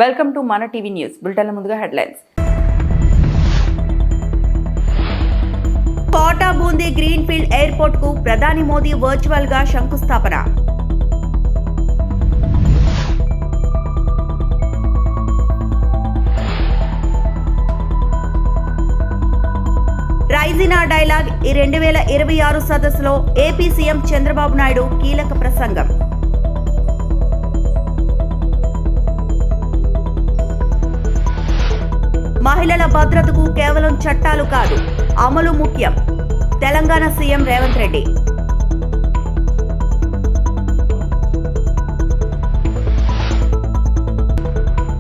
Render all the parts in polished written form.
Welcome to మన TV news bulletin. ముందుగా headlines. Kota Bundi greenfield airport కు ప్రధాని మోదీ వర్చువల్ గా శంకుస్థాపన. రైజినా డైలాగ్ 2026 సదస్సులో ఏపీ సీఎం చంద్రబాబు నాయుడు కీలక ప్రసంగం. మహిళల భద్రతకు కేవలం చట్టాలు కాదు, అమలు ముఖ్యం. తెలంగాణ సీఎం రేవంత్ రెడ్డి.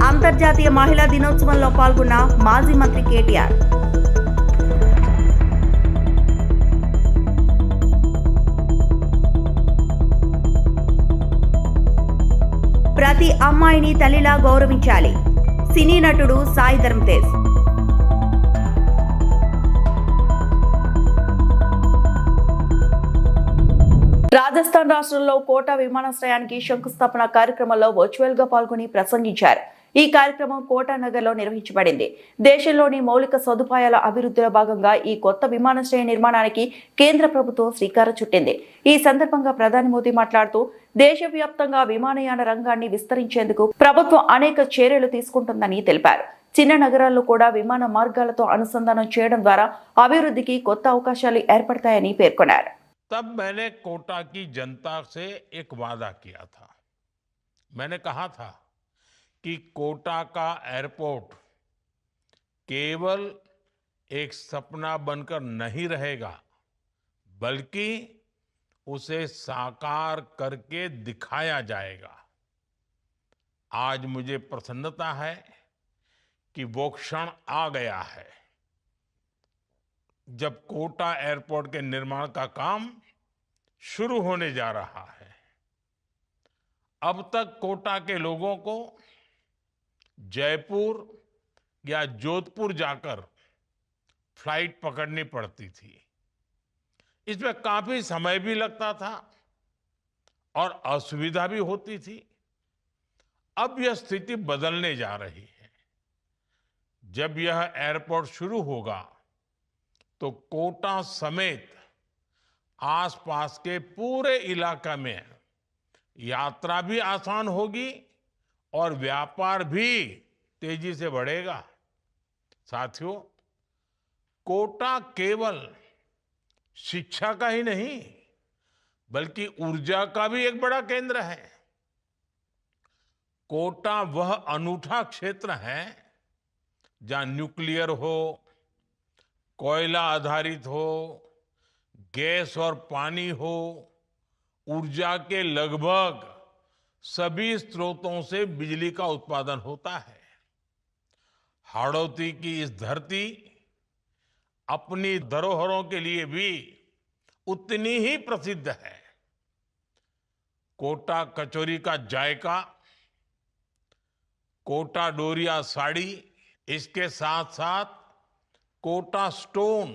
అంతర్జాతీయ మహిళా దినోత్సవంలో పాల్గొన్న మాజీ మంత్రి కేటీఆర్. ప్రతి అమ్మాయిని తల్లిలా గౌరవించాలి. సినీ నటుడు సాయి ధరమ్ తేజ్. రాజస్థాన్ రాష్ట్రంలో కోటా విమానాశ్రయానికి శంకుస్థాపన కార్యక్రమంలో వర్చువల్ గా పాల్గొని ప్రసంగించారు. ఈ కార్యక్రమం కోటా నగర్ లో నిర్వహించబడింది. దేశంలోని మౌలిక సదుపాయాల అభివృద్ధిలో భాగంగా ఈ కొత్త విమానాశ్రయ నిర్మాణానికి కేంద్ర ప్రభుత్వం శ్రీకారం చుట్టింది. ఈ సందర్భంగా ప్రధాని మోదీ మాట్లాడుతూ దేశవ్యాప్తంగా విమానయాన రంగాన్ని విస్తరించేందుకు ప్రభుత్వం అనేక చర్యలు తీసుకుంటుందని తెలిపారు. చిన్న నగరాల్లో కూడా విమాన మార్గాలతో అనుసంధానం చేయడం ద్వారా అభివృద్ధికి కొత్త అవకాశాలు ఏర్పడతాయని పేర్కొన్నారు. तब मैंने कोटा की जनता से एक वादा किया था. मैंने कहा था कि कोटा का एयरपोर्ट केवल एक सपना बनकर नहीं रहेगा, बल्कि उसे साकार करके दिखाया जाएगा. आज मुझे प्रसन्नता है कि वो क्षण आ गया है जब कोटा एयरपोर्ट के निर्माण का काम शुरू होने जा रहा है. अब तक कोटा के लोगों को जयपुर या जोधपुर जाकर फ्लाइट पकड़नी पड़ती थी. इसमें काफी समय भी लगता था और असुविधा भी होती थी. अब यह स्थिति बदलने जा रही है. जब यह एयरपोर्ट शुरू होगा तो कोटा समेत आसपास के पूरे इलाका में यात्रा भी आसान होगी और व्यापार भी तेजी से बढ़ेगा. साथियों, कोटा केवल शिक्षा का ही नहीं बल्कि ऊर्जा का भी एक बड़ा केंद्र है. कोटा वह अनूठा क्षेत्र है जहां न्यूक्लियर हो, कोयला आधारित हो, गैस और पानी हो, ऊर्जा के लगभग सभी स्रोतों से बिजली का उत्पादन होता है. हाड़ौती की इस धरती अपनी धरोहरों के लिए भी उतनी ही प्रसिद्ध है. कोटा कचौरी का जायका, कोटा डोरिया साड़ी, इसके साथ साथ कोटा स्टोन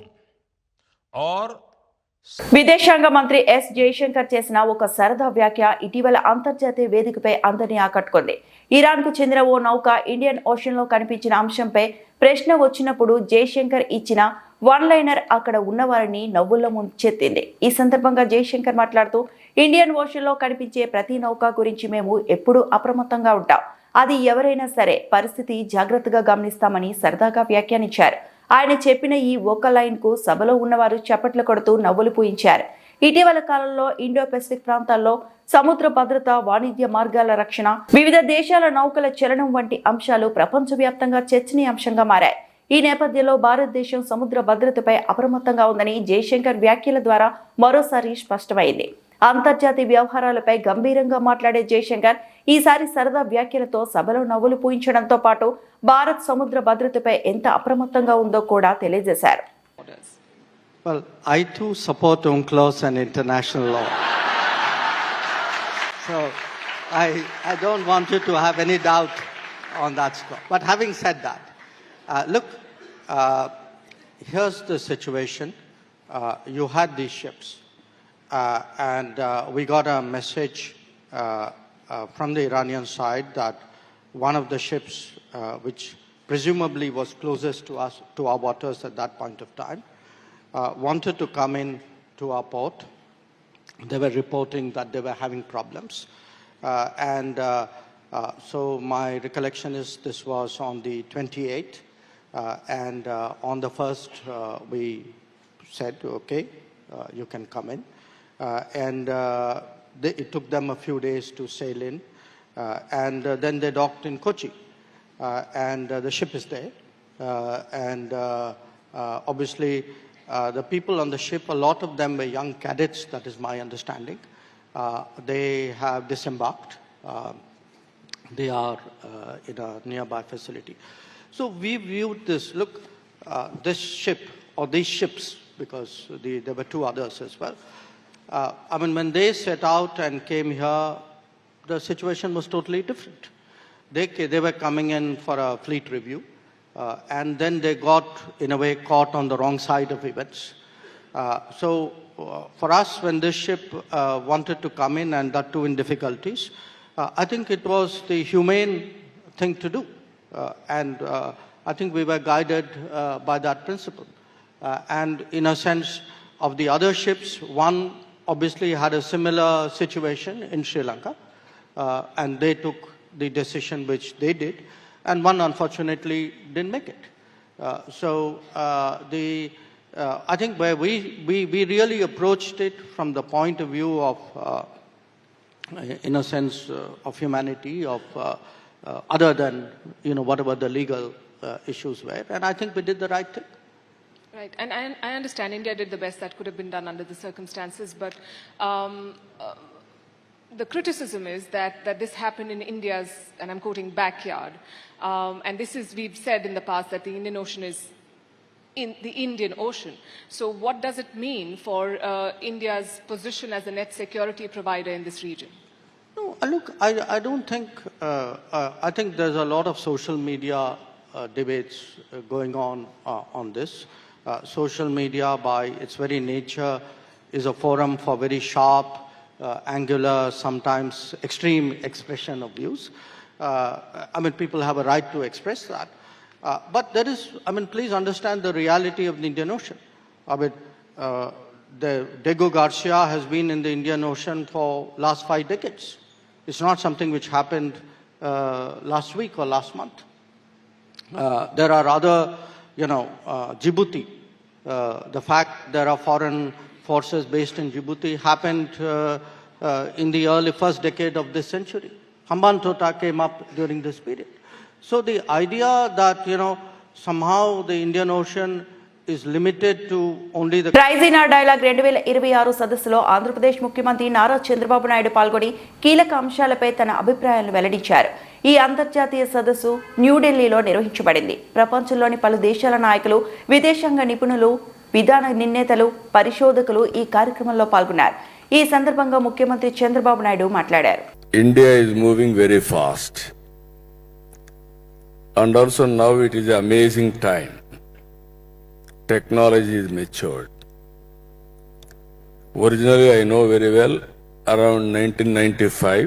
और విదేశాంగ మంత్రి ఎస్ జయశంకర్ చేసిన ఒక సరదా వ్యాఖ్య ఇటీవల అంతర్జాతీయ వేదికపై అందరినీ ఆకట్టుకుంది. ఇరాన్ కు చెందిన ఓ నౌక ఇండియన్ ఓషన్ లో కనిపించిన అంశంపై ప్రశ్న వచ్చినప్పుడు జయశంకర్ ఇచ్చిన వన్ లైనర్ అక్కడ ఉన్నవారిని నవ్వుల్లో ముంచెత్తింది. ఈ సందర్భంగా జయశంకర్ మాట్లాడుతూ ఇండియన్ ఓషన్ లో కనిపించే ప్రతి నౌక గురించి మేము ఎప్పుడూ అప్రమత్తంగా ఉంటాం. అది ఎవరైనా సరే పరిస్థితి జాగ్రత్తగా గమనిస్తామని సరదాగా వ్యాఖ్యానించారు. ఆయన చెప్పిన ఈ ఒక లైన్ కు సభలో ఉన్నవారు చప్పట్లు కొడుతూ నవ్వులు పూయించారు. ఇటీవల కాలంలో ఇండో పెసిఫిక్ ప్రాంతాల్లో సముద్ర భద్రత, వాణిజ్య మార్గాల రక్షణ, వివిధ దేశాల నౌకల చలనం వంటి అంశాలు ప్రపంచవ్యాప్తంగా చర్చనీయాంశంగా మారాయి. ఈ నేపథ్యంలో భారతదేశం సముద్ర భద్రతపై అప్రమత్తంగా ఉందని జయశంకర్ వ్యాఖ్యల ద్వారా మరోసారి స్పష్టమైంది. అంతర్జాతీయ వ్యవహారాలపై గంభీరంగా మాట్లాడే జయశంకర్ ఈసారి సరదా వ్యాఖ్యలతో సభలో నవ్వులు పూయించడంతో పాటు భారత్ సముద్ర భద్రతపై ఎంత అప్రమత్తంగా ఉందో కూడా తెలియజేశారు. Well, I too support UNCLOS and international law. So I don't want you to have any doubt on that score. But having said that, look, here's the situation. You had these ships. And we got a message from the Iranian side that one of the ships, which presumably was closest to us, to our waters at that point of time, wanted to come in to our port. They were reporting that they were having problems. So my recollection is this was on the 28th. And on the 1st, we said, okay, you can come in. It took them a few days to sail in. Then they docked in Kochi. The ship is there. Obviously, the people on the ship, a lot of them were young cadets, that is my understanding. They have disembarked. They are in a nearby facility. So we viewed this, look, this ship, or these ships, because there were two others as well. I mean, when they set out and came here, the situation was totally different. They were coming in for a fleet review, and then they got, in a way, caught on the wrong side of events. For us, when this ship wanted to come in, and that too in difficulties, I think it was the humane thing to do. I think we were guided by that principle. And in a sense of the other ships, one obviously had a similar situation in Sri Lanka, and they took the decision which they did, and one unfortunately didn't make it. I think where we really approached it from the point of view of, in a sense, of humanity, of other than, whatever the legal issues were. And I think we did the right thing. Right. And I understand India did the best that could have been done under the circumstances, but the criticism is that this happened in India's, and I'm quoting, backyard. And this is, we've said in the past that the Indian Ocean is in the Indian Ocean. So what does it mean for India's position as a net security provider in this region? No, look, I don't think, I think there's a lot of social media debates going on this. Social media, by its very nature, is a forum for very sharp, angular, sometimes extreme expression of views. I mean, people have a right to express that. But there is, I mean, please understand the reality of the Indian Ocean. I mean, Diego Garcia has been in the Indian Ocean for last 5 decades. It's not something which happened last week or last month. There are other, Djibouti. The fact there are foreign forces based in Djibouti happened in the early first decade of this century. Hambantota came up during this period. So the idea that, somehow the Indian Ocean is limited to only the... rise in our dialogue 2026 సదస్సులో ఆంధ్రప్రదేశ్ ముఖ్యమంత్రి నారా చంద్రబాబు నాయుడు పాల్గొని కీలక అంశాలపై తన అభిప్రాయాలను వెల్లడించారు. ఈ అంతర్జాతీయ సదస్సు న్యూఢిల్లీలో నిర్వహించబడింది. ప్రపంచంలోని పలు దేశాల నాయకులు, విదేశాంగ నిపుణులు, విధాన నిర్ణేతలు, పరిశోధకులు ఈ కార్యక్రమంలో పాల్గొన్నారు. ఈ సందర్భంగా ముఖ్యమంత్రి చంద్రబాబు నాయుడు మాట్లాడారు. India is moving very fast. And also now it is an amazing time. Technology is matured. Originally, I know very well, around 1995,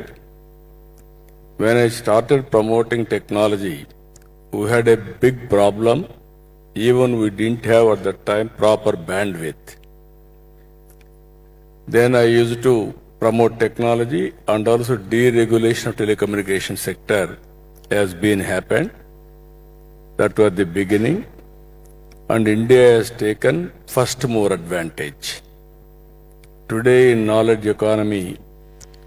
when I started promoting technology, we had a big problem. Even we didn't have at that time proper bandwidth. Then I used to promote technology, and also deregulation of telecommunication sector has been happened. That was the beginning. And India has taken first mover advantage. Today in knowledge economy,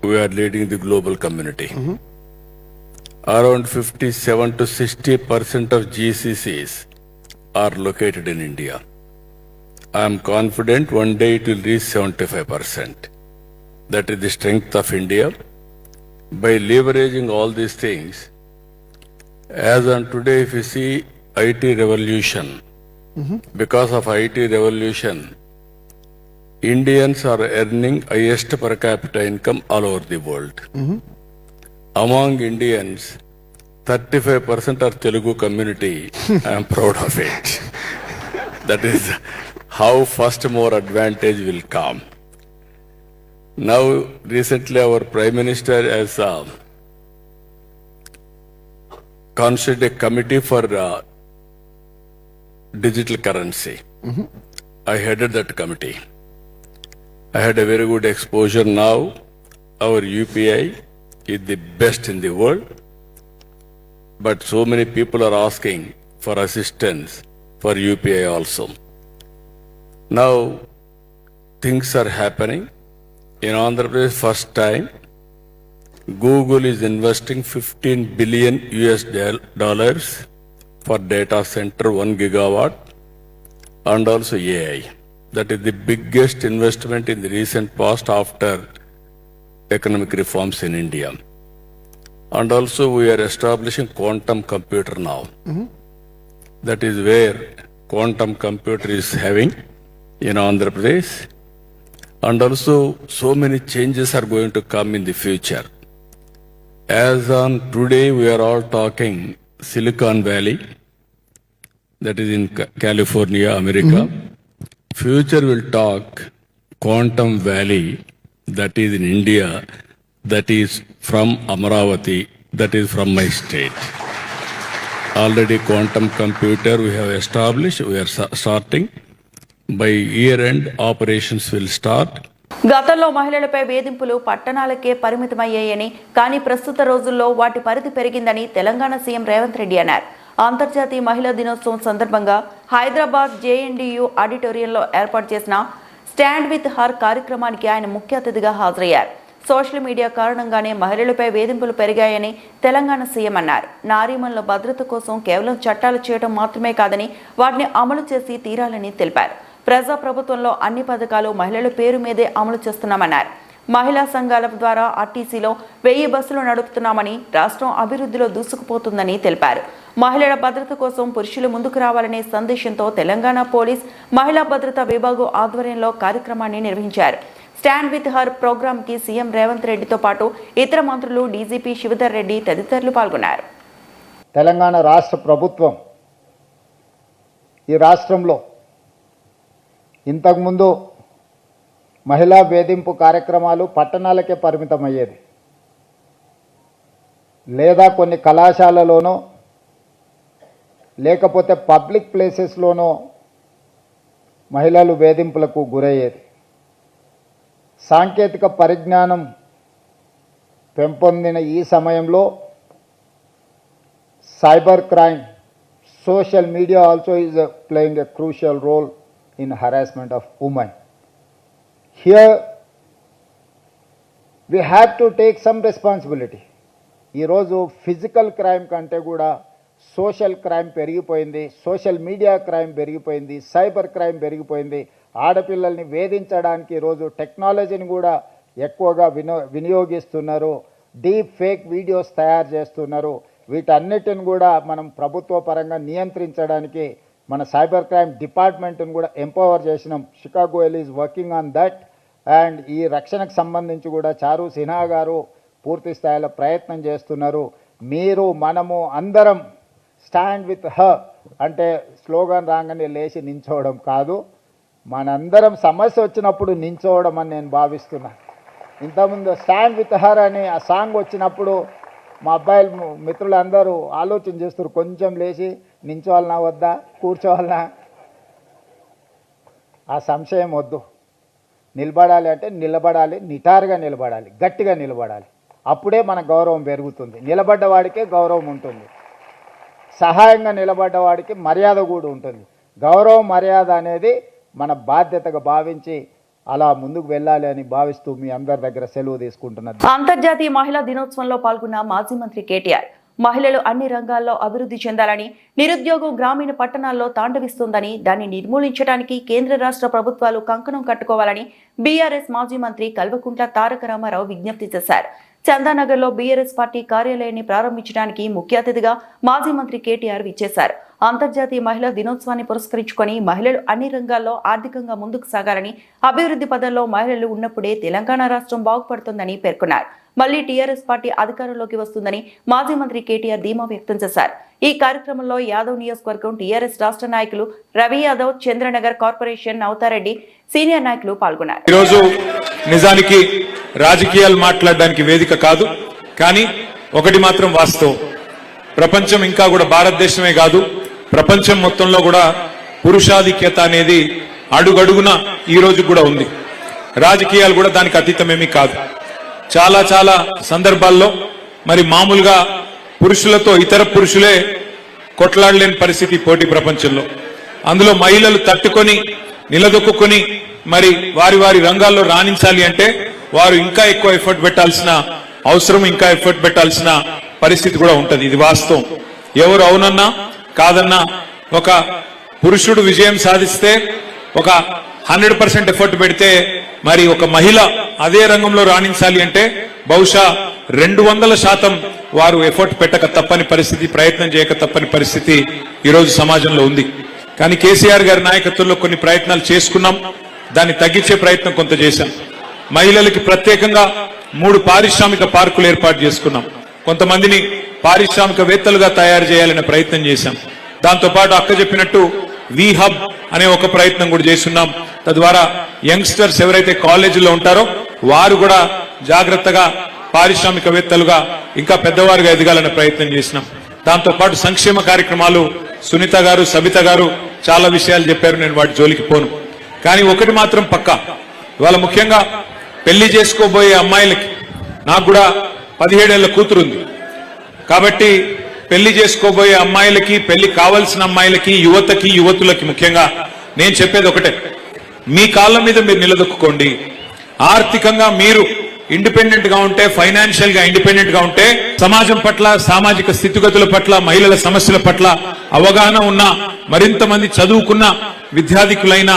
we are leading the global community. Around 57 to 60% of GCCs are located in India. I am confident one day it will reach 75%. That is the strength of India. By leveraging all these things, as on today, if you see IT revolution, because of IT revolution, Indians are earning highest per capita income all over the world. Among Indians, 35% are Telugu community. I am proud of it. That is how first more advantage will come. Now, recently our Prime Minister has constituted a committee for digital currency. I headed that committee. I had a very good exposure now. Our UPI is the best in the world, but so many people are asking for assistance for UPI also. Now, things are happening. In Andhra Pradesh, first time, Google is investing $15 billion for data center 1 gigawatt and also AI. That is the biggest investment in the recent past after economic reforms in India. And also we are establishing quantum computer now. That is where quantum computer is having in Andhra Pradesh. And also so many changes are going to come in the future. As on today, we are all talking Silicon Valley, that is in California, America. Future will talk Quantum Valley, that is in India, that is from Amaravati, that is from my state. Already quantum computer we have established, we are starting. By year end, operations will start. గతంలో మహిళలపై వేధింపులు పట్టణాలకే పరిమితమయ్యాయని, కానీ ప్రస్తుత రోజుల్లో వాటి పరిధి పెరిగిందని Telangana CM Revanth Reddy అన్నారు. అంతర్జాతీయ మహిళా దినోత్సవం సందర్భంగా హైదరాబాద్ జేఎన్డీయూ ఆడిటోరియంలో ఏర్పాటు చేసిన స్టాండ్ విత్ హర్ కార్యక్రమానికి ఆయన ముఖ్య అతిథిగా హాజరయ్యారు. సోషల్ మీడియా కారణంగానే మహిళలపై వేధింపులు పెరిగాయని తెలంగాణ సీఎం అన్నారు. నారీమణుల భద్రత కోసం కేవలం చట్టాలు చేయడం మాత్రమే కాదని వాటిని అమలు చేసి తీరాలని తెలిపారు. ప్రజాప్రభుత్వంలో అన్ని పథకాలు మహిళల పేరు మీదే అమలు చేస్తున్నామన్నారు. మహిళా సంఘాల ద్వారా ఆర్టీసీలో 1000 బస్సులు నడుపుతున్నామని, రాష్ట్రం అభివృద్ధిలో దూసుకుపోతుందని తెలిపారు. మహిళల భద్రత కోసం పురుషులు ముందుకు రావాలనే సందేశంతో తెలంగాణ పోలీస్ మహిళా భద్రతా విభాగం ఆధ్వర్యంలో కార్యక్రమాన్ని నిర్వహించారు. స్టాండ్ విత్ హర్ ప్రోగ్రామ్ కి సీఎం రేవంత్ రెడ్డితో పాటు ఇతర మంత్రులు, డీజీపీ శివధర్ రెడ్డి తదితరులు పాల్గొన్నారు. తెలంగాణ రాష్ట్ర ప్రభుత్వం ఈ రాష్ట్రంలో ఇంతకుముందు మహిళా వేధింపు కార్యక్రమాలు పట్టణాలకే పరిమితమయ్యేది, లేదా కొన్ని కళాశాలలోనో లేకపోతే పబ్లిక్ ప్లేసెస్లోనో మహిళలు వేధింపులకు గురయ్యేది. సాంకేతిక పరిజ్ఞానం పెంపొందిన ఈ సమయంలో cyber crime, social media also is playing a crucial role in harassment of women. Here we have to take some responsibility. ఈ రోజు ఫిజికల్ క్రైమ్ కంటే కూడా సోషల్ క్రైమ్ పెరిగిపోయింది, సోషల్ మీడియా క్రైమ్ పెరిగిపోయింది, సైబర్ క్రైమ్ పెరిగిపోయింది. ఆడపిల్లల్ని వేధించడానికి ఈరోజు టెక్నాలజీని కూడా ఎక్కువగా వినియోగిస్తున్నారు. డీప్ ఫేక్ వీడియోస్ తయారు చేస్తున్నారు. వీటన్నిటిని కూడా మనం ప్రభుత్వ పరంగా నియంత్రించడానికి మన సైబర్ క్రైమ్ డిపార్ట్మెంట్ని కూడా ఎంపవర్ చేసినాం. Chicago L is working on that. And ఈ రక్షణకు సంబంధించి కూడా చారు సిన్హా గారు పూర్తి స్థాయిలో ప్రయత్నం చేస్తున్నారు. మీరు మనము అందరం స్టాండ్ విత్ హర్ అంటే స్లోగన్ రాగానే లేచి నించోవడం కాదు, మనందరం సమస్య వచ్చినప్పుడు నించోవడం అని నేను భావిస్తున్నాను. ఇంతకుముందు స్టాండ్ విత్ హర్ అని ఆ సాంగ్ వచ్చినప్పుడు మా అబ్బాయిలు మిత్రులందరూ ఆలోచన చేస్తారు, కొంచెం లేచి నించోవాలన్నా వద్దా, కూర్చోవాలన్నా. ఆ సంశయం వద్దు. నిలబడాలి అంటే నిలబడాలి, నిటారుగా నిలబడాలి, గట్టిగా నిలబడాలి. అప్పుడే మన గౌరవం పెరుగుతుంది. నిలబడ్డవాడికే గౌరవం ఉంటుంది, సహాయంగా నిలబడ్డవాడికి మర్యాద కూడా ఉంటుంది. గౌరవం మర్యాద అనేది మన బాధ్యతగా భావించి అలా ముందుకు వెళ్ళాలి అని భావిస్తూ మీ అందరి దగ్గర సెలవు తీసుకుంటున్నారు. అంతర్జాతీయ మహిళా దినోత్సవంలో పాల్గొన్న మాజీ మంత్రి కేటీఆర్ మహిళలు అన్ని రంగాల్లో అభివృద్ధి చెందాలని, నిరుద్యోగం గ్రామీణ పట్టణాల్లో తాండవిస్తుందని, దాన్ని నిర్మూలించడానికి కేంద్ర రాష్ట్ర ప్రభుత్వాలు కంకణం కట్టుకోవాలని బీఆర్ఎస్ మాజీ మంత్రి కల్వకుంట్ల తారక రామారావు విజ్ఞప్తి చేశారు. చందానగర్లో బీఆర్ఎస్ పార్టీ కార్యాలయాన్ని ప్రారంభించడానికి ముఖ్య అతిథిగా మాజీ మంత్రి కేటీఆర్ విచ్చేశారు. అంతర్జాతీయ మహిళా దినోత్సవాన్ని పురస్కరించుకొని మహిళలు అన్ని రంగాల్లో ఆర్థికంగా ముందుకు సాగాలని, అభివృద్ధి పదంలో మహిళలు ఉన్నప్పుడే తెలంగాణ రాష్ట్రం బాగుపడుతుందని పేర్కొన్నారు. మళ్లీ టీఆర్ఎస్ పార్టీ అధికారంలోకి వస్తుందని మాజీ మంత్రి కేటీఆర్ ధీమా వ్యక్తం చేశారు. ఈ కార్యక్రమంలో యాదవ్ నియోజకవర్గం టీఆర్ఎస్ రాష్ట్ర నాయకులు రవి యాదవ్, చంద్రనగర్ కార్పొరేషన్ నవతారెడ్డి సీనియర్ నాయకులు పాల్గొన్నారు. ఈరోజు నిజానికి రాజకీయాలు మాట్లాడడానికి వేదిక కాదు, కానీ ఒకటి మాత్రం వాస్తవం, ప్రపంచం ఇంకా కూడా భారతదేశమే కాదు ప్రపంచం మొత్తంలో కూడా పురుషాధిక్యత అనేది అడుగడుగున ఈ రోజు కూడా ఉంది. రాజకీయాలు కూడా దానికి అతీతమేమీ కాదు. చాలా చాలా సందర్భాల్లో మరి మామూలుగా పురుషులతో ఇతర పురుషులే కొట్లాడలేని పరిస్థితి పోటీ ప్రపంచంలో. అందులో మహిళలు తట్టుకొని నిలదొక్కుని మరి వారి వారి రంగాల్లో రాణించాలి అంటే వారు ఇంకా ఎక్కువ ఎఫర్ట్ పెట్టాల్సిన అవసరం, ఇంకా ఎఫర్ట్ పెట్టాల్సిన పరిస్థితి కూడా ఉంటది. ఇది వాస్తవం. ఎవరు అవునన్నా కాదన్నా ఒక పురుషుడు విజయం సాధిస్తే ఒక 100% ఎఫర్ట్ పెడితే మరి ఒక మహిళ అదే రంగంలో రాణించాలి అంటే బహుశా 200% వారు ఎఫర్ట్ పెట్టక తప్పని పరిస్థితి, ప్రయత్నం చేయక తప్పని పరిస్థితి ఈరోజు సమాజంలో ఉంది. కానీ కేసీఆర్ గారి నాయకత్వంలో కొన్ని ప్రయత్నాలు చేసుకున్నాం. దాన్ని తగ్గించే ప్రయత్నం కొంత చేశాం. మహిళలకి ప్రత్యేకంగా 3 పారిశ్రామిక పార్కులు ఏర్పాటు చేసుకున్నాం. కొంతమందిని పారిశ్రామికవేత్తలుగా తయారు చేయాలనే ప్రయత్నం చేశాం. దాంతోపాటు అక్క చెప్పినట్టు వి హబ్ అనే ఒక ప్రయత్నం కూడా చేస్తున్నాం. తద్వారా యంగ్స్టర్స్ ఎవరైతే కాలేజీలో ఉంటారో వారు కూడా జాగ్రత్తగా పారిశ్రామికవేత్తలుగా ఇంకా పెద్దవారుగా ఎదగాలనే ప్రయత్నం చేసినాం. దాంతోపాటు సంక్షేమ కార్యక్రమాలు సునీత గారు, సబిత గారు చాలా విషయాలు చెప్పారు. నేను వాటి జోలికి పోను. కానీ ఒకటి మాత్రం పక్కా, ఇవాళ ముఖ్యంగా పెళ్లి చేసుకోబోయే అమ్మాయిలకి, నాకు కూడా 17 ఏళ్ల కూతురుంది కాబట్టి పెళ్లి చేసుకోబోయే అమ్మాయిలకి, పెళ్లి కావాల్సిన అమ్మాయిలకి, యువతకి, యువతులకి ముఖ్యంగా నేను చెప్పేది ఒకటే, మీ కాళ్ళ మీద మీరు నిలదొక్కుకోండి. ఆర్థికంగా మీరు ఇండిపెండెంట్ గా ఉంటే, ఫైనాన్షియల్ గా ఇండిపెండెంట్ గా ఉంటే సమాజం పట్ల, సామాజిక స్థితిగతుల పట్ల, మహిళల సమస్యల పట్ల అవగాహన ఉన్న, మరింత మంది చదువుకున్న విద్యార్థికులైన,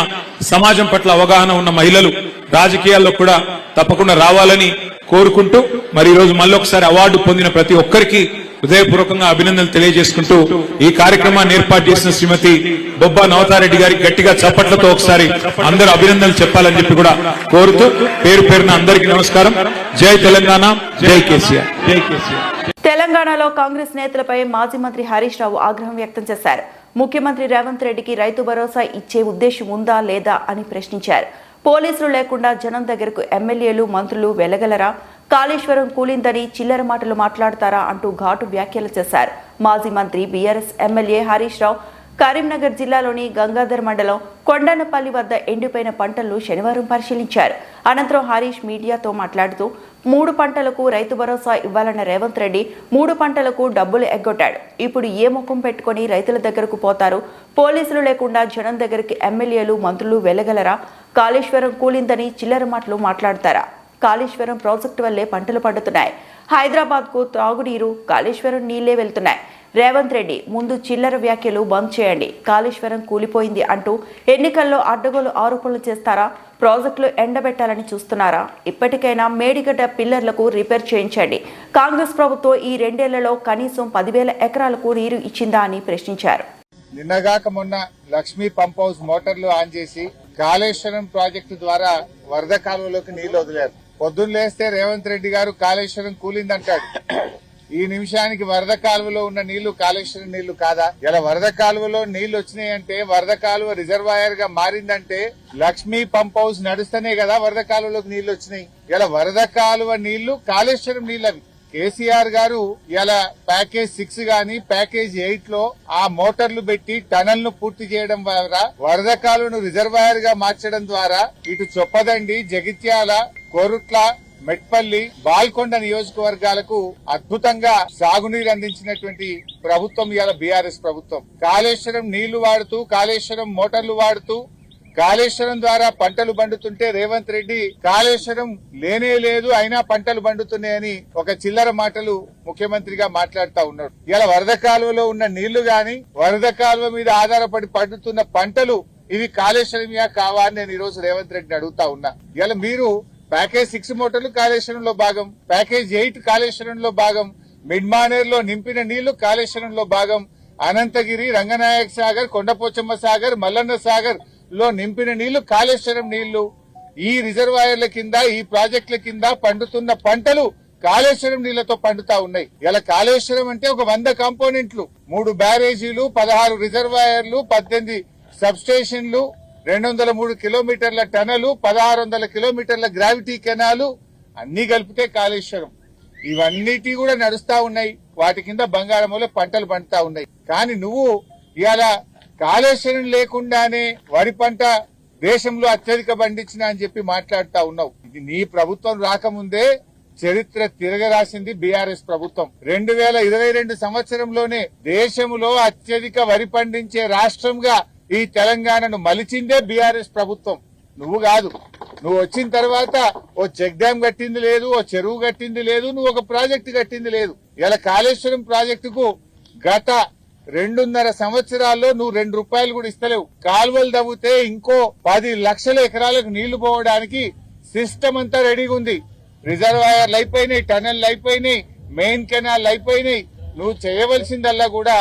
సమాజం పట్ల అవగాహన ఉన్న మహిళలు రాజకీయాల్లో కూడా తప్పకుండా రావాలని కోరుకుంటూ మరి ఈ రోజు మళ్ళొకసారి అవార్డు పొందిన ప్రతి ఒక్కరికి హృదయపూర్వకంగా అభినందనలు తెలియజేసుకుంటూ ఈ కార్యక్రమాన్ని ఏర్పాటు చేసిన శ్రీమతి బొబ్బా నవతారెడ్డి గారికి గట్టిగా చప్పట్లతో ఒకసారి అందరూ అభినందనలు చెప్పాలని చెప్పి కూడా కోరుతూ పేరు పేరున అందరికీ నమస్కారం. జై తెలంగాణ, జై కేసీఆర్. జై కేసీఆర్. తెలంగాణలో కాంగ్రెస్ నేతలపై మాజీ మంత్రి హరీష్ రావు ఆగ్రహం వ్యక్తం చేశారు. ముఖ్యమంత్రి రేవంత్ రెడ్డికి రైతు భరోసా ఇచ్చే ఉద్దేశం ఉందా లేదా అని ప్రశ్నించారు. పోలీసులు లేకుండా జనం దగ్గరకు ఎమ్మెల్యేలు, మంత్రులు వెళ్లగలరా? కాళేశ్వరం కూలిందని చిల్లర మాటలు మాట్లాడతారా అంటూ ఘాటు వ్యాఖ్యలు చేశారు. మాజీ మంత్రి బీఆర్ఎస్ ఎమ్మెల్యే హరీష్ రావు కరీంనగర్ జిల్లాలోని గంగాధర్ మండలం కొండనపల్లి వద్ద ఎండిపోయిన పంటలను శనివారం పరిశీలించారు. అనంతరం హరీష్ మీడియాతో మాట్లాడుతూ 3 పంటలకు రైతు భరోసా ఇవ్వాలన్న రేవంత్ రెడ్డి 3 పంటలకు డబ్బులు ఎగ్గొట్టాడు. ఇప్పుడు ఏ ముఖం పెట్టుకుని రైతుల దగ్గరకు పోతారు? పోలీసులు లేకుండా జనం దగ్గరికి ఎమ్మెల్యేలు, మంత్రులు వెళ్లగలరా? కాళేశ్వరం కూలిందని చిల్లర మాటలు మాట్లాడతారా? కాళేశ్వరం ప్రాజెక్టు వల్లే పంటలు పండుతున్నాయి. హైదరాబాద్కు తాగునీరు కాళేశ్వరం నీళ్లే వెళ్తున్నాయి. రేవంత్ రెడ్డి ముందు చిల్లర వ్యాఖ్యలు బంద్ చేయండి. కాళేశ్వరం కూలిపోయింది అంటూ ఎన్నికల్లో అడ్డగోలు ఆరోపణలు చేస్తారా? ప్రాజెక్టులు ఎండబెట్టాలని చూస్తున్నారా? ఇప్పటికైనా మేడిగడ్డ పిల్లర్లకు రిపేర్ చేయించండి. కాంగ్రెస్ ప్రభుత్వం ఈ 2 ఏళ్లలో కనీసం 10,000 ఎకరాలకు నీరు ఇచ్చిందా అని ప్రశ్నించారు. నిన్నగాక మొన్న లక్ష్మీ పంప్ హౌస్ మోటార్లు ఆన్ చేసి కాళేశ్వరం ప్రాజెక్టు ద్వారా వరద కాలువలోకి నీళ్లు వదిలారు. పొద్దున్న లేస్తే రేవంత్ రెడ్డి గారు కాళేశ్వరం కూలిందంటాడు. ఈ నిమిషానికి వరద కాలువలో ఉన్న నీళ్లు కాళేశ్వరం నీళ్లు కాదా? ఇలా వరద కాలువలో నీళ్లు వచ్చినాయంటే, వరద కాలువ రిజర్వాయర్ గా మారిందంటే లక్ష్మీ పంప్ హౌస్ నడుస్తేనే కదా వరద కాలువలోకి నీళ్లు వచ్చినాయి. ఇలా వరద కాలువ నీళ్లు కాళేశ్వరం నీళ్లు అవి. కేసీఆర్ గారు ఇలా ప్యాకేజ్ 6 గాని ప్యాకేజ్ 8 లో ఆ మోటార్లు పెట్టి టనల్ ను పూర్తి చేయడం ద్వారా వరద కాలువను రిజర్వాయర్ గా మార్చడం ద్వారా ఇటు చొప్పదండి, జగిత్యాల, కోరుట్ల, మెట్పల్లి, బాల్కొండ నియోజకవర్గాలకు అద్భుతంగా సాగునీరు అందించినటువంటి ప్రభుత్వం ఇవాళ బీఆర్ఎస్ ప్రభుత్వం. కాళేశ్వరం నీళ్లు వాడుతూ, కాళేశ్వరం మోటార్లు వాడుతూ, కాళేశ్వరం ద్వారా పంటలు పండుతుంటే రేవంత్ రెడ్డి కాళేశ్వరం లేనే లేదు అయినా పంటలు పండుతున్నాయని ఒక చిల్లర మాటలు ముఖ్యమంత్రిగా మాట్లాడుతూ ఉన్నాడు. ఇలా వరద కాలువలో ఉన్న నీళ్లు గాని, వరద కాలువ మీద ఆధారపడి పండుతున్న పంటలు ఇవి కాళేశ్వరమియా కావా అని నేను ఈ రోజు రేవంత్ రెడ్డిని అడుగుతా ఉన్నా. ఇలా మీరు ప్యాకేజ్ 6 మోటార్లు కాళేశ్వరంలో భాగం, ప్యాకేజ్ 8 కాళేశ్వరంలో భాగం, మిడ్ మానేర్ లో నింపిన నీళ్లు కాళేశ్వరంలో భాగం, అనంతగిరి, రంగనాయక సాగర్, కొండపోచమ్మ సాగర్, మల్లన్న సాగర్ లో నింపిన నీళ్లు కాళేశ్వరం నీళ్లు. ఈ రిజర్వాయర్ల కింద, ఈ ప్రాజెక్టుల కింద పండుతున్న పంటలు కాళేశ్వరం నీళ్లతో పండుతా ఉన్నాయి. ఇలా కాళేశ్వరం అంటే ఒక 100 కాంపోనెంట్లు, 3 బ్యారేజీలు, 16 రిజర్వాయర్లు, 18 సబ్ స్టేషన్లు, 203 కిలోమీటర్ల టనలు, 1600 కిలోమీటర్ల గ్రావిటీ కెనాలు అన్ని కలిపితే కాళేశ్వరం. ఇవన్నిటి కూడా నడుస్తా ఉన్నాయి. వాటి కింద బంగాళంలో పంటలు పండుతా ఉన్నాయి. కానీ నువ్వు ఇవాళ కాళేశ్వరం లేకుండానే వరి పంట దేశంలో అత్యధిక పండించిన అని చెప్పి మాట్లాడుతా ఉన్నావు. ఇది నీ ప్రభుత్వం రాకముందే చరిత్ర తిరగరాసింది బీఆర్ఎస్ ప్రభుత్వం. 2022 సంవత్సరంలోనే దేశంలో అత్యధిక వరి పండించే రాష్ట్రంగా ఈ తెలంగాణను మలిచిందే బీఆర్ఎస్ ప్రభుత్వం, నువ్వు కాదు. నువ్వు వచ్చిన తర్వాత ఓ చెక్ డ్యాం కట్టింది లేదు, ఓ చెరువు కట్టింది లేదు, నువ్వు ఒక ప్రాజెక్టు కట్టింది లేదు. ఇలా కాళేశ్వరం ప్రాజెక్టుకు గత 2.5 సంవత్సరాల్లో నువ్వు 2 రూపాయలు కూడా ఇస్తలేవు. కాలువలు తవ్వితే ఇంకో 10 లక్షల ఎకరాలకు నీళ్లు పోవడానికి సిస్టమ్ అంతా రెడీగా ఉంది. రిజర్వాయర్లు అయిపోయినాయి, టనెల్లు అయిపోయినాయి, మెయిన్ కెనాల్ అయిపోయినాయి. నువ్వు చేయవలసిందల్లా కూడా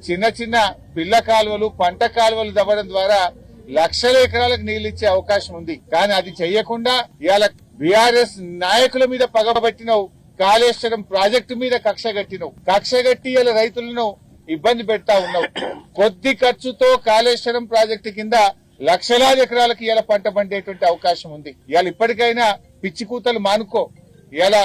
చిన్న చిన్న పిల్ల కాలువలు, పంట కాలువలు తవ్వడం ద్వారా లక్షల ఎకరాలకు నీళ్లు ఇచ్చే అవకాశం ఉంది. కానీ అది చెయ్యకుండా ఇవాళ బీఆర్ఎస్ నాయకుల మీద పగబట్టినవు, కాళేశ్వరం ప్రాజెక్టు మీద కక్ష కట్టి ఇలా రైతులను ఇబ్బంది పెడతా ఉన్నావు. కొద్ది ఖర్చుతో కాళేశ్వరం ప్రాజెక్టు కింద లక్షలాది ఎకరాలకు ఇలా పంట పండేటువంటి అవకాశం ఉంది. ఇవాళ ఇప్పటికైనా పిచ్చి కూతలు మానుకో. ఇలా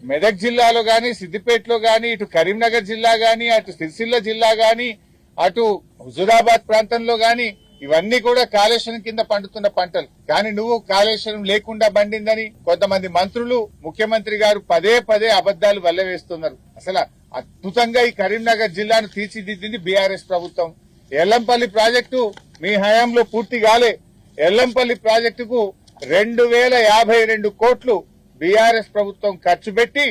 మెదక్ జిల్లాలో గాని, సిద్దిపేటలో గాని, ఇటు కరీంనగర్ జిల్లా గాని, అటు సిరిసిల్ల జిల్లా గాని, అటు హుజూరాబాద్ ప్రాంతంలో గాని ఇవన్నీ కూడా కాళేశ్వరం కింద పండుతున్న పంటలు. కానీ నువ్వు కాళేశ్వరం లేకుండా పండిందని కొంతమంది మంత్రులు, ముఖ్యమంత్రి గారు పదే అబద్దాలు వల్లవేస్తున్నారు. అసలు అద్భుతంగా ఈ కరీంనగర్ జిల్లాను తీర్చిదిద్దింది బీఆర్ఎస్ ప్రభుత్వం. ఎల్లంపల్లి ప్రాజెక్టు మీ హయాంలో పూర్తి కాలే. ఎల్లంపల్లి ప్రాజెక్టుకు 2052 కోట్లు బీఆర్ఎస్ ప్రభుత్వం ఖర్చు పెట్టి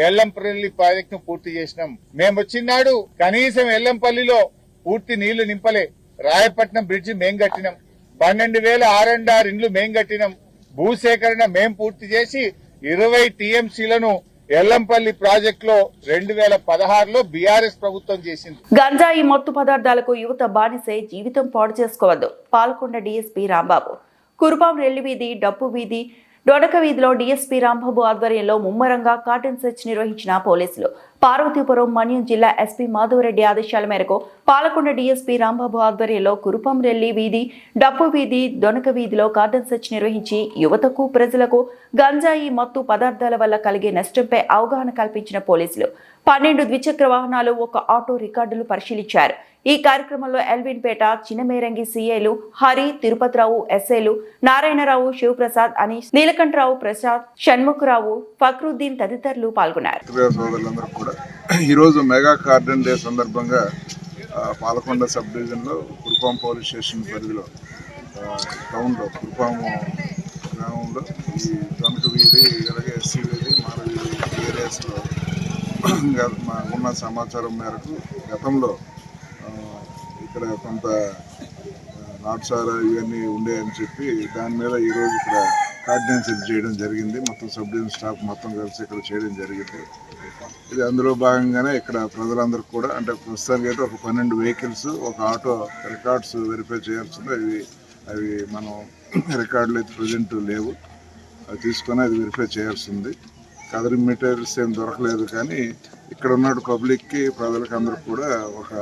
ఎల్లంపల్లి ప్రాజెక్టును పూర్తి చేసినాం. మేము వచ్చినాడు కనీసం ఎల్లంపల్లిలో పూర్తి నీళ్లు నింపలే. రాయపట్నం బ్రిడ్జి మేం కట్టినాం, 12,000 R&R ఇండ్లు మేం కట్టినాం, భూసేకరణ మేం పూర్తి చేసి 20 టీఎంసీలను ఎల్లంపల్లి ప్రాజెక్టులో 2016లో బీఆర్ఎస్ ప్రభుత్వం చేసింది. గంజాయి మత్తు పదార్థాలకు యువత బానిసే, జీవితం పాడు చేసుకోవద్దు. పాల్కొండ డీఎస్పీ రాంబాబు. కురుపాం రెల్లి వీధి, డప్పు వీధి, డొడక వీధిలో డీఎస్పీ రాంబాబు ఆధ్వర్యంలో ముమ్మరంగా కార్డన్ సెర్చ్ నిర్వహించిన పోలీసులు. పార్వతీపురం మన్యం జిల్లా ఎస్పీ మాధవరెడ్డి ఆదేశాల మేరకు పాలకొండ డీఎస్పీ రాంబాబు ఆధ్వర్యంలో కురుపాం రెల్లి వీధి, డప్పు వీధి, దొనక వీధిలో కార్డన్ సెర్చ్ నిర్వహించి యువతకు, ప్రజలకు గంజాయి మత్తు పదార్థాల వల్ల కలిగే నష్టంపై అవగాహన కల్పించిన పోలీసులు 12 ద్విచక్ర వాహనాలు, 1 ఆటో రికార్డులు పరిశీలించారు. ఈ కార్యక్రమంలో ఎల్విన్పేట, చిన్నమేరంగి సీఐలు హరి, తిరుపతిరావు, ఎస్ఐలు నారాయణరావు, శివప్రసాద్, అనీష్, నీలకంఠరావు, ప్రసాద్, షణ్ముఖరావు, ఫక్రుద్దీన్ తదితరులు పాల్గొన్నారు. సోదరులందరూ కూడా ఈరోజు మెగా కార్డన్ డే సందర్భంగా పాలకొండ సబ్ డివిజన్ లో కురుపాం పోలీస్ స్టేషన్ పరిధిలో టౌన్ లో కురుపాం గ్రామంలో ఈ దొనక వీధి, అలాగే ఎస్సీ వీధి, మాల వీధి ఏరియాస్ లో ఉన్న సమాచారం మేరకు గతంలో ఇక్కడ కొంత నాటుసారా ఇవన్నీ ఉండేయని చెప్పి దాని మీద ఈరోజు ఇక్కడ కార్డినెన్స్ చేయడం జరిగింది. మొత్తం సబ్ డివిజన్ స్టాఫ్ మొత్తం కలిసి ఇక్కడ చేయడం జరిగింది. ఇది అందులో భాగంగానే ఇక్కడ ప్రజలందరూ కూడా అంటే ప్రస్తుతానికి అయితే ఒక 12 వెహికల్స్, 1 ఆటో రికార్డ్స్ వెరిఫై చేయాల్సింది. అవి మనం రికార్డులు అయితే ప్రజెంట్ లేవు, అవి తీసుకొని అది వెరిఫై చేయాల్సింది. కదరి మెటీరియల్స్ ఏం దొరకలేదు. కానీ ఇక్కడ ఉన్న పబ్లిక్కి, ప్రజలకు అందరూ కూడా ఒక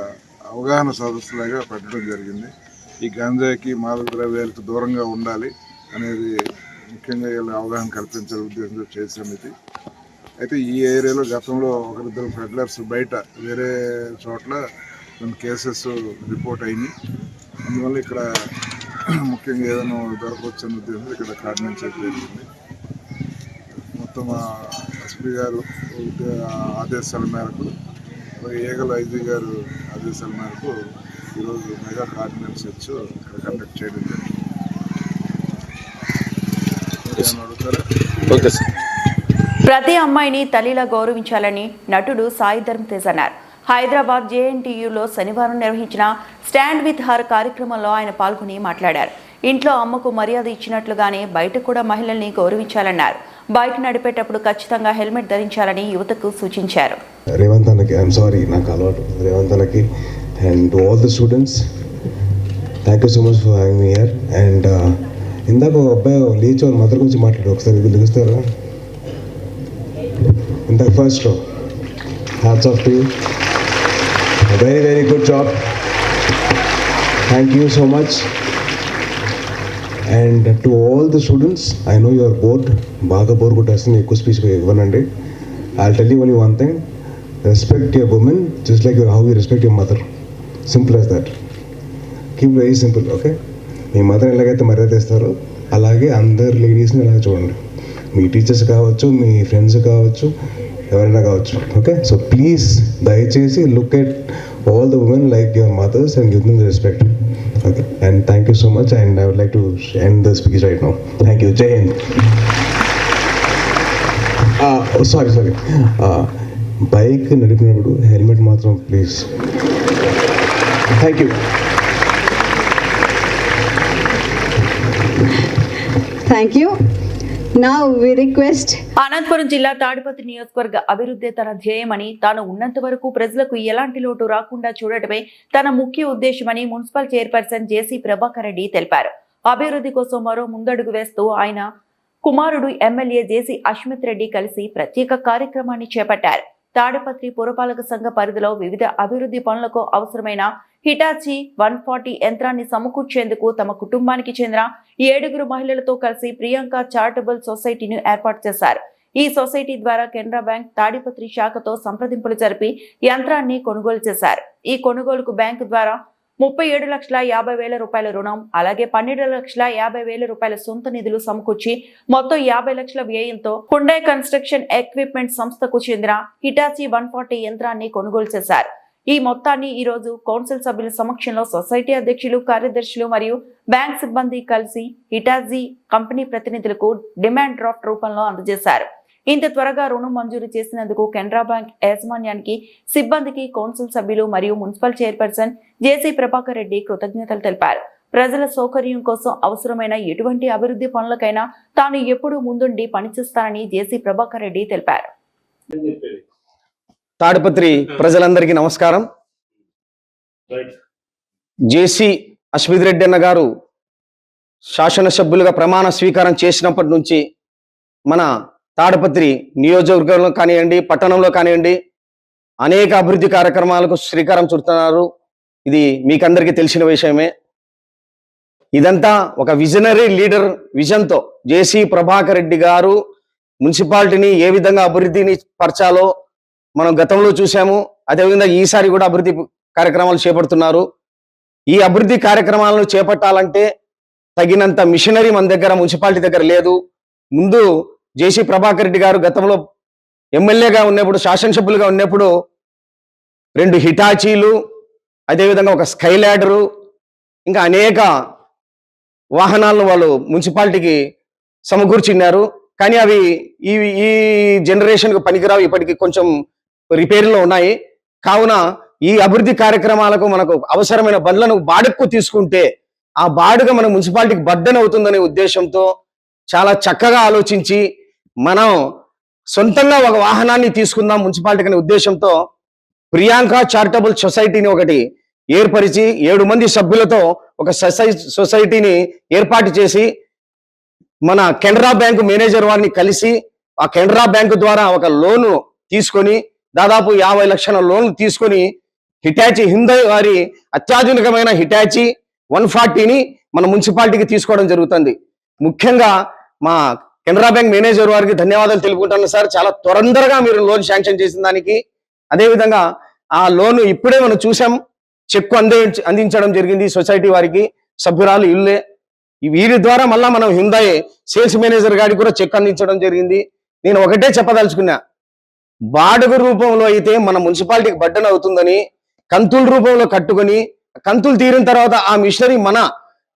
అవగాహన సదస్సులాగా పెట్టడం జరిగింది. ఈ గంజాయికి, మాదక ద్రవ్యాలకు దూరంగా ఉండాలి అనేది ముఖ్యంగా అవగాహన కల్పించే ఉద్దేశంతో చేసాం ఇది. అయితే ఈ ఏరియాలో గతంలో 1-2 పెడ్లర్స్ బయట వేరే చోట్ల కొన్ని కేసెస్ రిపోర్ట్ అయినాయి. అందువల్ల ఇక్కడ ముఖ్యంగా ఏదైనా దొరకవచ్చు అనే ఉద్దేశంతో ఇక్కడ కార్డినెన్స్ జరిగింది. మొత్తం ఎస్పీ గారు ఆదేశాల మేరకు, ఏగల ఐజీ గారు ఆదేశాల మేరకు ఈరోజు మెగా కార్డినెన్స్ సెర్చ్ ఇక్కడ కండక్ట్ చేయడం జరిగింది. ప్రతి అమ్మాయిని తల్లిలా గౌరవించాలని నటుడు సాయి ధర్మ్ తేజ్ అన్నారు. హైదరాబాద్ జేఎన్టీయూలో శనివారం నిర్వహించిన స్టాండ్ విత్ హర్ కార్యక్రమంలో ఆయన పాల్గొని మాట్లాడారు. ఇంట్లో అమ్మకు మర్యాద ఇచ్చినట్లుగానే బయట కూడా మహిళల్ని గౌరవించాలన్నారు. బైక్ నడిపేటప్పుడు ఖచ్చితంగా హెల్మెట్ ధరించాలని యువతకు సూచించారు. రేవంత్ అన్నకి నాకు అలవాటు రేవంత్ అన్నకి and to all the students thank you so much for having me here. And ఇందాక ఒక అబ్బాయి లేచి వాళ్ళ మదర్ గురించి మాట్లాడు, ఒకసారి ఇది లెగుస్తారా? ఇందాక first row hats off to you, very very good job, thank you so much. And to all the students, I know your board బాగా బోర్ కొట్టేస్తుంది, ఎక్కువ speech ఇవ్వనండి. I'll tell you only one thing. Respect your woman just like how you respect your mother. Simple as that. Keep very simple, okay? Me mother ఎలాగైతే మర్యాద ఇస్తారో అలాగే అందరు లేడీస్ని అలా చూడండి. మీ టీచర్స్ కావచ్చు, మీ ఫ్రెండ్స్ కావచ్చు, ఎవరైనా కావచ్చు, ఓకే? సో ప్లీజ్ దయచేసి look at all the women like your mothers and give them the respect. Okay, and thank you so much, and I would like to end the speech right now. Thank you. Jai Hind. Sorry. Bike నడిపినప్పుడు helmet మాత్రం please. Thank you. Thank you. Now we request Anantapuram జిల్లా తాడిపత్రి నియోజకవర్గ అభివృద్ధి తన ధ్యేయమని, తాను ఉన్నంత వరకు ప్రజలకు ఎలాంటి లోటు రాకుండా చూడటమే తన ముఖ్య ఉద్దేశమని మున్సిపల్ చైర్పర్సన్ జేసీ ప్రభాకర్ రెడ్డి తెలిపారు. అభివృద్ధి కోసం మరో ముందడుగు వేస్తూ ఆయన కుమారుడు ఎమ్మెల్యే జేసీ అశ్మిత్ రెడ్డి కలిసి ప్రత్యేక కార్యక్రమాన్ని చేపట్టారు. తాడిపత్రి పురపాలక సంఘ పరిధిలో వివిధ అభివృద్ధి పనులకు అవసరమైన హిటాచీ 140 యంత్రాన్ని సమకూర్చేందుకు తమ కుటుంబానికి చెందిన 7 మహిళలతో కలిసి ప్రియాంక చారిటబుల్ సొసైటీని ఏర్పాటు చేశారు. ఈ సొసైటీ ద్వారా కెనరా బ్యాంక్ తాడిపత్రి శాఖతో సంప్రదింపులు జరిపి యంత్రాన్ని కొనుగోలు చేశారు. ఈ కొనుగోలుకు బ్యాంకు ద్వారా 37,50,000 రూపాయల రుణం, అలాగే 12,50,000 రూపాయల సొంత నిధులు సమకూర్చి మొత్తం 50 లక్షల వ్యయంతో హుండై కన్స్ట్రక్షన్ ఎక్విప్మెంట్ సంస్థకు చెందిన హిటాచీ 140 యంత్రాన్ని కొనుగోలు చేశారు. ఈ మొత్తాన్ని ఈ రోజు కౌన్సిల్ సభ్యుల సమక్షంలో సొసైటీ అధ్యక్షులు, కార్యదర్శులు మరియు బ్యాంక్ సిబ్బంది కలిసి హిటాచీ కంపెనీ ప్రతినిధులకు డిమాండ్ డ్రాఫ్ట్ రూపంలో అందజేశారు. ఇంత త్వరగా రుణం మంజూరు చేసినందుకు కెనరా బ్యాంక్ యాజమాన్యానికి, సిబ్బందికి కౌన్సిల్ సభ్యులు మరియు మున్సిపల్ చైర్పర్సన్ జేసీ ప్రభాకర్ రెడ్డి కృతజ్ఞతలు తెలిపారు. ప్రజల సౌకర్యం కోసం అవసరమైన ఎటువంటి అభివృద్ధి పనులకైనా తాను ఎప్పుడూ ముందుండి పనిచేస్తానని జేసీ ప్రభాకర్ రెడ్డి తెలిపారు. తాడిపత్రి ప్రజలందరికీ నమస్కారం. జేసీ అశ్మిత్ రెడ్డి అన్న గారు శాసనసభ్యులుగా ప్రమాణ స్వీకారం చేసినప్పటి నుంచి మన తాడిపత్రి నియోజకవర్గంలో కానివ్వండి, పట్టణంలో కానివ్వండి, అనేక అభివృద్ధి కార్యక్రమాలకు శ్రీకారం చుడుతున్నారు. ఇది మీకందరికీ తెలిసిన విషయమే. ఇదంతా ఒక విజనరీ లీడర్ విజన్తో జేసీ ప్రభాకర్ రెడ్డి గారు మున్సిపాలిటీని ఏ విధంగా అభివృద్ధిని పరచాలో మనం గతంలో చూసాము. అదేవిధంగా ఈసారి కూడా అభివృద్ధి కార్యక్రమాలు చేపడుతున్నారు. ఈ అభివృద్ధి కార్యక్రమాలను చేపట్టాలంటే తగినంత మిషనరీ మన దగ్గర, మున్సిపాలిటీ దగ్గర లేదు. ముందు జేసీ ప్రభాకర్ రెడ్డి గారు గతంలో ఎమ్మెల్యేగా ఉన్నప్పుడు, శాసనసభ్యులుగా ఉన్నప్పుడు 2 హిటాచీలు, అదేవిధంగా ఒక స్కై ల్యాడరు, ఇంకా అనేక వాహనాలను వాళ్ళు మున్సిపాలిటీకి సమకూర్చిన్నారు. కానీ అవి ఈ జనరేషన్కు పనికిరావు, ఇప్పటికి కొంచెం రిపేర్లో ఉన్నాయి. కావున ఈ అభివృద్ధి కార్యక్రమాలకు మనకు అవసరమైన బండ్లను బాడుగకు తీసుకుంటే ఆ బాడుగ మన మున్సిపాలిటీకి బర్డెన్ అవుతుందనే ఉద్దేశంతో చాలా చక్కగా ఆలోచించి మనం సొంతంగా ఒక వాహనాన్ని తీసుకుందాం మున్సిపాలిటీకి అనే ఉద్దేశంతో ప్రియాంక చారిటబుల్ సొసైటీని ఒకటి ఏర్పరిచి 7 మంది సభ్యులతో ఒక సొసైటీని ఏర్పాటు చేసి మన కెనరా బ్యాంకు మేనేజర్ వారిని కలిసి ఆ కెనరా బ్యాంకు ద్వారా ఒక లోను తీసుకొని దాదాపు 50 లక్షల లోన్ తీసుకొని హిటాచీ హ్యుండై వారి అత్యాధునికమైన హిటాచీ 140ని మన మున్సిపాలిటీకి తీసుకోవడం జరుగుతుంది. ముఖ్యంగా మా కెనరా బ్యాంక్ మేనేజర్ వారికి ధన్యవాదాలు తెలుపుకుంటాను సార్. చాలా తొందరగా మీరు లోన్ శాంక్షన్ చేసిన దానికి. అదేవిధంగా ఆ లోన్ ఇప్పుడే మనం చూసాం, చెక్కు అందించడం జరిగింది సొసైటీ వారికి. సభ్యురాలు ఇల్లే. వీరి ద్వారా మళ్ళా మనం హ్యుండై సేల్స్ మేనేజర్ గారికి కూడా చెక్ అందించడం జరిగింది. నేను ఒకటే చెప్పదలుచుకున్నా, బాడుగ రూపంలో అయితే మన మున్సిపాలిటీకి బర్డెన్ అవుతుందని కంతుల రూపంలో కట్టుకొని, కంతులు తీరిన తర్వాత ఆ మిషనరీ మన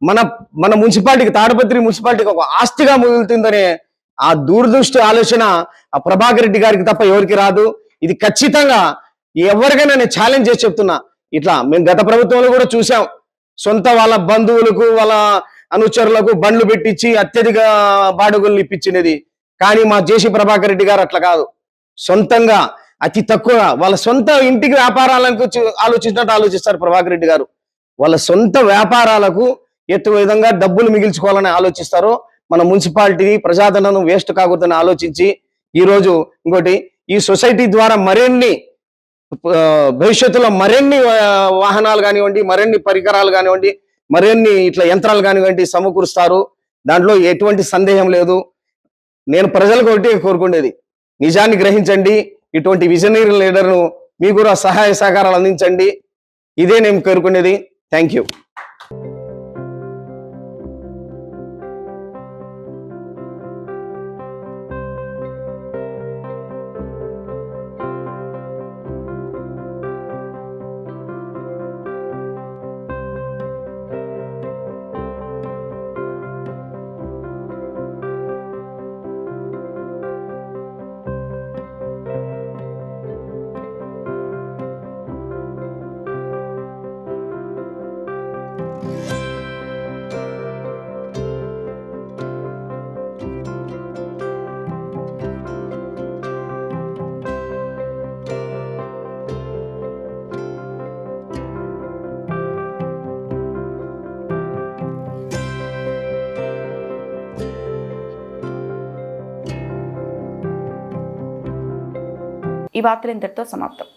మన మన మున్సిపాలిటీకి, తాడిపత్రి మున్సిపాలిటీకి ఒక ఆస్తిగా మిగులుతుందనే ఆ దూరదృష్టి ఆలోచన ఆ ప్రభాకర్ రెడ్డి గారికి తప్ప ఎవరికి రాదు. ఇది ఖచ్చితంగా ఎవరికైనా నేను ఛాలెంజ్ చేసి చెప్తున్నా. ఇట్లా మేము గత ప్రభుత్వంలో కూడా చూసాం, సొంత వాళ్ళ బంధువులకు, వాళ్ళ అనుచరులకు బండ్లు పెట్టించి అత్యధిక బాడుగులను ఇప్పించినది. కానీ మా జేసీ ప్రభాకర్ రెడ్డి గారు అట్లా కాదు. సొంతంగా అతి తక్కువ వాళ్ళ సొంత ఇంటికి వ్యాపారాలకు ఆలోచించినట్టు ఆలోచిస్తారు ప్రభాకర్ రెడ్డి గారు. వాళ్ళ సొంత వ్యాపారాలకు ఎత్తు విధంగా డబ్బులు మిగిల్చుకోవాలని ఆలోచిస్తారు. మన మున్సిపాలిటీ ప్రజాధనం వేస్ట్ కాకూడదని ఆలోచించి ఈరోజు ఇంకోటి ఈ సొసైటీ ద్వారా మరిన్ని భవిష్యత్తులో మరిన్ని వాహనాలు కానివ్వండి, మరిన్ని పరికరాలు కానివ్వండి, మరిన్ని ఇట్లా యంత్రాలు కానివ్వండి సమకూరుస్తారు. దాంట్లో ఎటువంటి సందేహం లేదు. నేను ప్రజలకు ఒకటి కోరుకునేది, నిజాన్ని గ్రహించండి. ఇటువంటి విజనరీ లీడర్ను మీకు కూడా సహాయ సహకారాలు అందించండి. ఇదే నేను కోరుకునేది. Thank you. ఈ వార్తలు ఇంతటితో సమాప్తం.